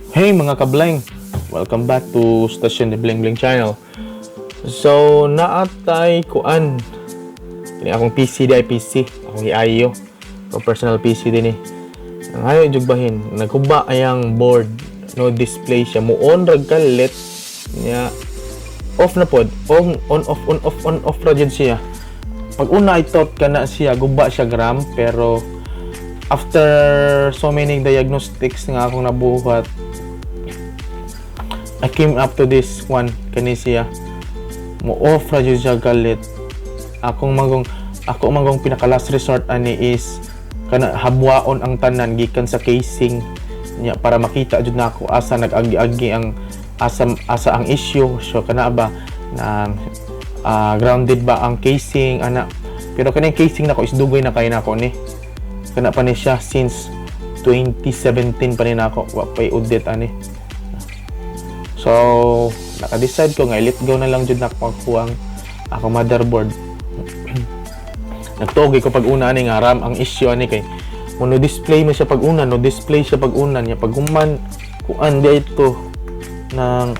Hey mga kabling! Welcome back to Station ni Bling Bling Channel. So, naatay kuan. Kini akong PC di PC. Akong iayo. Akong personal PC din eh. Ang ayaw jugbahin. Nagkuba ayang board. No display siya. Muon rag kalit. Nya off na pod. On off ra jud siya. Pag una I thought kana siya guba siya gram, pero after so many diagnostics nga akong nabuhat, I came up to this one kani siya mo off ra jud siya galit. Ako magong pinaka last resort ani is kana habwaon ang tanan gikan sa casing niya para makita jud nako asa nag-agi-agi ang asa ang issue. So kana ba na grounded ba ang casing ana, pero kaning casing nako is dugoy na kay nako ni kana pa ni siya since 2017 pa ni nako wa pay udit ani. So naka-decide ko nga let go na lang jud nako ang ako motherboard. Nagtogi ko pag una ani nga RAM ang issue ani kay no display man siya pag una, no display siya pag una niya pag human kuan di ito nang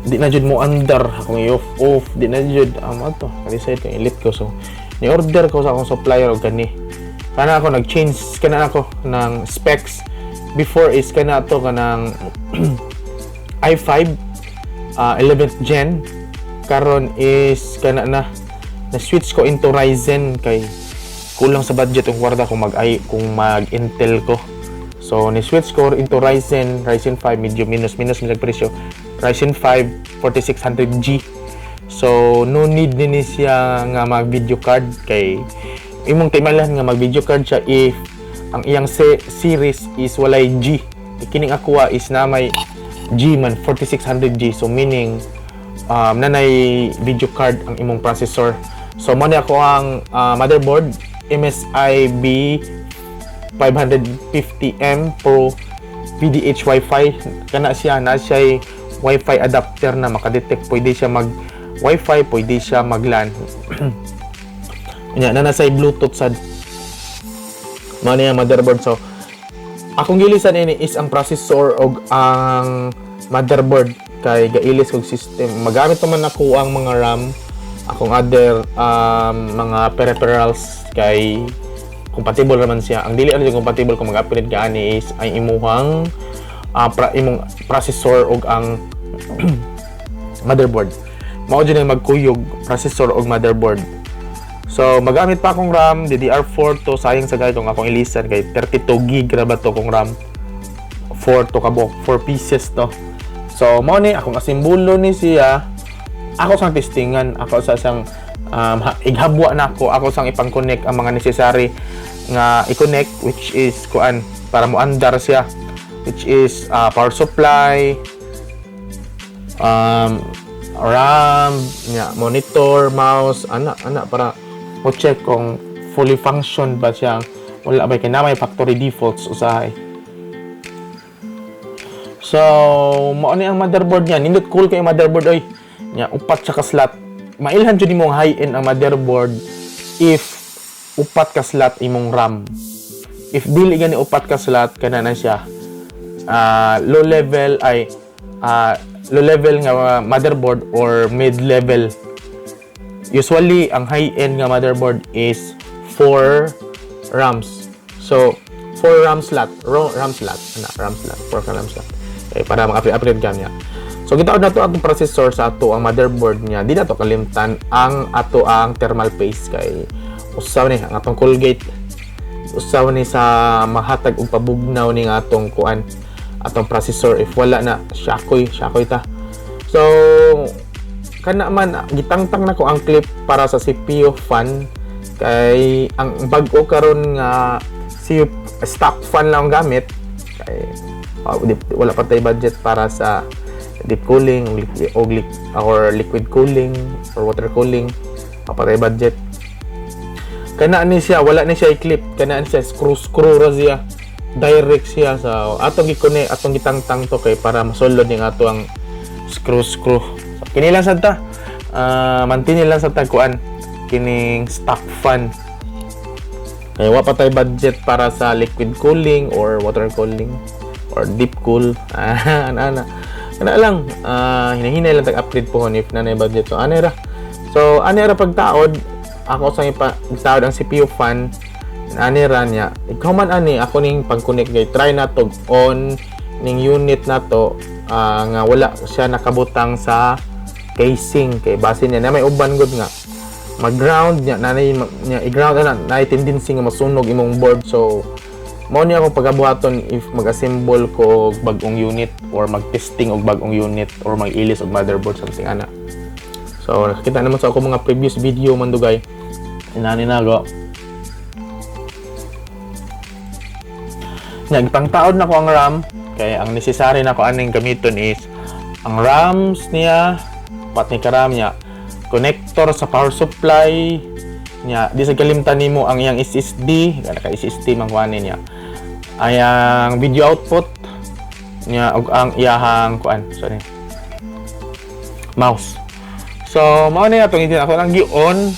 di na jud mo andar akong i-off di na jud ato kasi ito i-let ko. So ni order ko sa akong supplier og kani kana ako nag-change kana ako ng specs. Before is kana to kanang i5 11th gen, karon is kana na switch ko into Ryzen kay kulang sa budget ang kwarta kung mag Intel ko. So ni switch ko into Ryzen 5 medyo minus nag presyo. Ryzen 5 4600G. So no need din siya nga mag video card kay imong timalan nga mag video card siya if ang iyang series is walay G. Kining Aqua is na may G man 4600G, so meaning nanay video card ang imong processor. So mo ni ako ang motherboard MSI B550M Pro PDH Wi-Fi. Kana siya na siya Wi-Fi adapter na makadetect, pwede siya mag Wi-Fi, pwede siya mag LAN. Nya na nasa Bluetooth sad mo ni ang motherboard. So akong gilisan ini is ang processor og ang motherboard kay gailis kog system. Magamit naman ako ang mga RAM, akong other mga peripherals kay compatible naman siya. Ang dili ano yung compatible kung mag-upgrade ka ani is ay imuhang imong processor og ang motherboard. Mao jud ang magkuyog processor og motherboard. So magamit pa akong RAM DDR4 to, sayang sa gayud kung akong ilisan kay 32GB ra ba to kong RAM. 4 pieces to. So mao ni akong asimbolo ni siya. Ako sang testingan, ako sa sang ighabwa na ako sang ipang-connect ang mga necessary nga i-connect, which is kuan para mo andar siya, which is power supply, RAM, monitor, mouse, ana para mo check kung fully function ba siya. Wala ba kay na may factory defaults usahay. So mao ni ang motherboard niya, nindot cool kay motherboard oy. Nya upat siya ka slot. Mailhan jud imong high-end ang motherboard if upat ka slot imong RAM. If dili gani upat ka slot kana na siya low level nga motherboard or mid level. Usually ang high-end nga motherboard is 4 RAMs. So 4 RAM slot, RAM slot, 4 ka RAM slot. Okay, para maka-upgrade ka niya. So kita na to atong processor sa ato ang motherboard niya. Di na to kalimtan ang ato ang thermal paste kay usaw ni ang atong Colgate. Usaw ni sa mahatag og pabugnaw ning atong kuan, atong processor if wala na syakoy ta. So kana man gitangtang nako ang clip para sa CPU fan kay ang bag-o karon nga CPU stock fan lang ang gamit kay wala pa tay budget para sa deep cooling or liquid cooling or water cooling, papatay budget. Kana ni siya, wala ni siya i-clip, kana ni siya screw ra siya, direct siya sa atong gikone, atong gitangtang to kay para masulod ning ato ang screw. So kini lang sad ta, mantinil lang sa tagkuan kining stock fan. Kaya wa pa tay budget para sa liquid cooling or water cooling. or deep cool. Ana lang, hinahinay lang tag-update po if nanay budget. So anera pagtaod, ako sa pagtaod ang CPU fan, anera niya. Ikaw man ani, ako ning pag-connect kay try na to on ning unit na to, nga wala siya nakabutang sa casing kay base niya na may uban gud nga mag-ground niya nanay niya i-ground na tendency nga masunog imong board. So mao niya akong pagabuhaton if mag-assemble ko og bag-ong unit or mag-testing og bag-ong unit or mag-ilis og motherboard something ana. So nakita naman sa ako mga previous video man dugay inani nago nagpangtaod na ko ang RAM kay ang necessary na ko aning gamiton is ang RAMs niya pati ka-RAM niya connector sa power supply niya di sa kalimtan nimo ang iyang SSD kana ka SSD man kuanin niya ay ang video output niya ug ang iyahang mouse. So mao na atong itin ako lang gi-on.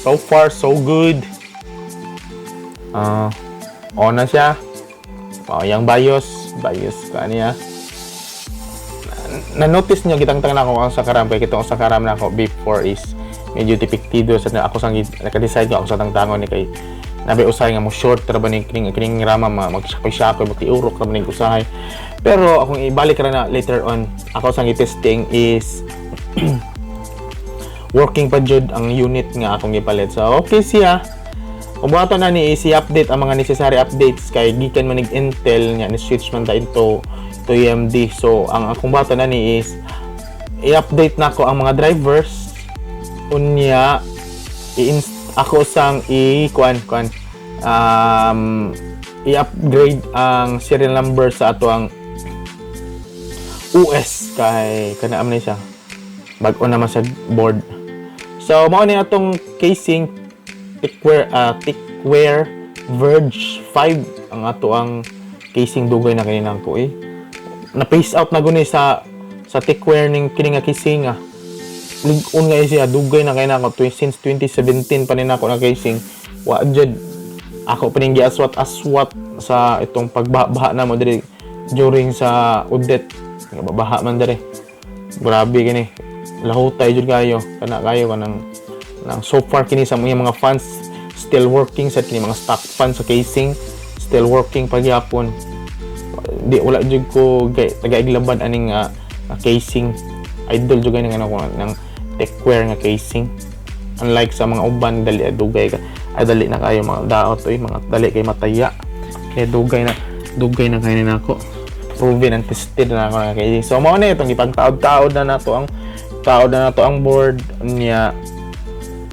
So far so good. On na siya. Mao yang BIOS kaniya. Na-notice niyo gitangtang na ako ang sa karam kay kitong sa karam na ako before is medyo depektido sa ako sang naka-decide ko ako sa tangtangon ni kay nabi usahay nga mo short ra ba ni kining rama mag-shakoy matiurok ra ba ning usahay. Pero akong ibalik ra na later on ako sang i-testing is working pa jud ang unit nga akong gipalit. So okay siya. Kung buhaton na ni i-update ang mga necessary updates kay gikan man nig Intel nya ni switch man ta into AMD. So ang akong buhaton na ni is i-update na ko ang mga drivers unya ako sang i-upgrade ang serial number sa ato ang OS kay kana amna siya bag-o naman sa board. So mao ni atong casing Thickware Verge 5 ang ato ang casing dugay na kanina ko na phase out na guni sa Thickware ning kini nga casing lig-on nga siya dugay na kanina ko since 2017 pa nina ako na casing wa jud ako pa ning giaswat sa itong pagbaha na mo diri during sa Udet nga babaha man diri grabe kini lahutay jud kayo kanang so far kini sa mga fans still working sa kini mga stock fans sa casing still working pagyapon di wala jud ko taga-iglaban aning casing idol jud gani ng Thickware nga casing unlike sa mga uban dali dugay dali na kayo mga daot mga dali kay mataya kay dugay na kayo nako proven and tested na ako na casing. So mao na itong ipagtaod-taod na nato ang board niya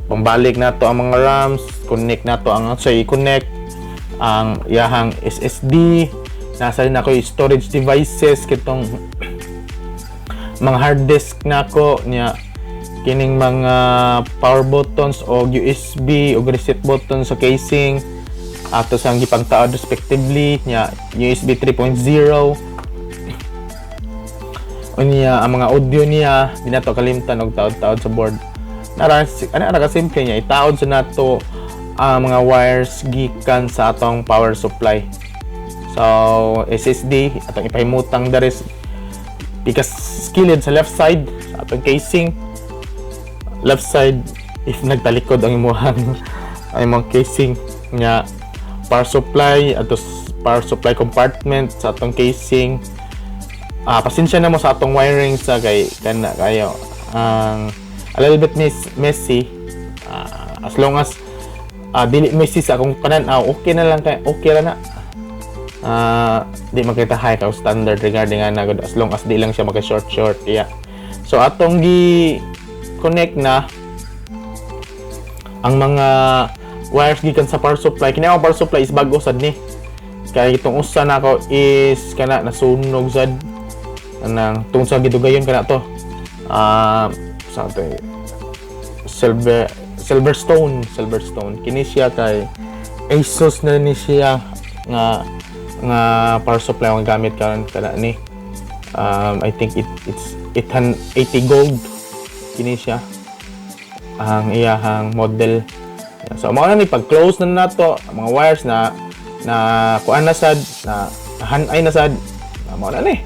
pambalik na to ang mga RAMs, connect na to ang i-connect ang iyahang SSD, nasa rin ako yung storage devices kitong mga hard disk nako niya kining mga power buttons o USB o reset button sa casing ato sang gipagtaod respectively niya USB 3.0 unya ang mga audio niya di na to kalimtan og taod-taod sa board simple niya itaod sa nato ang mga wires gikan sa atong power supply. So SSD atong ipahimutang dari pikas skilled sa left side sa atong casing left side if nagtalikod ang imong casing nya power supply ato power supply compartment sa atong casing. Pasensya na mo sa atong wiring sa kay kana kayo a little bit messy as long as dili messy sa akong pananaw okay na lang kay okay ra na di makita high ka standard regarding ana good as long as di lang siya maka-short yeah. So atong gi connect na ang mga wires gikan sa power supply kini ang power supply is bag-o sad ni kay itong usa nako is kana nasunog sad anang tungod sa gidugayon kana to sa to Silverstone kini siya kay ASUS na ni siya nga power supply ang gamit karon kana ni I think it's 880 gold kini siya ang iyahang model. So mao na ni pag close na nato ang mga wires na kuan na sad na hanay na sad. Mo na ni.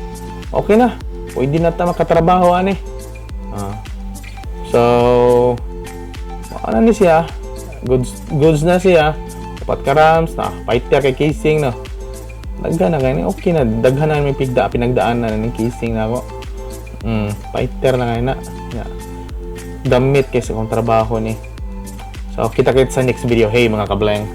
Okay na. Pwede na ta makatrabaho ani. So ano ni siya? Goods na siya. Dapat ka rams na fighter kay casing no. Daghan na kani okay na daghan na may pinagdaan na ng casing na ako. Fighter na kay na. Yeah. Damit kaysa kong trabaho ni. So kita-kits sa next video. Hey mga kablang.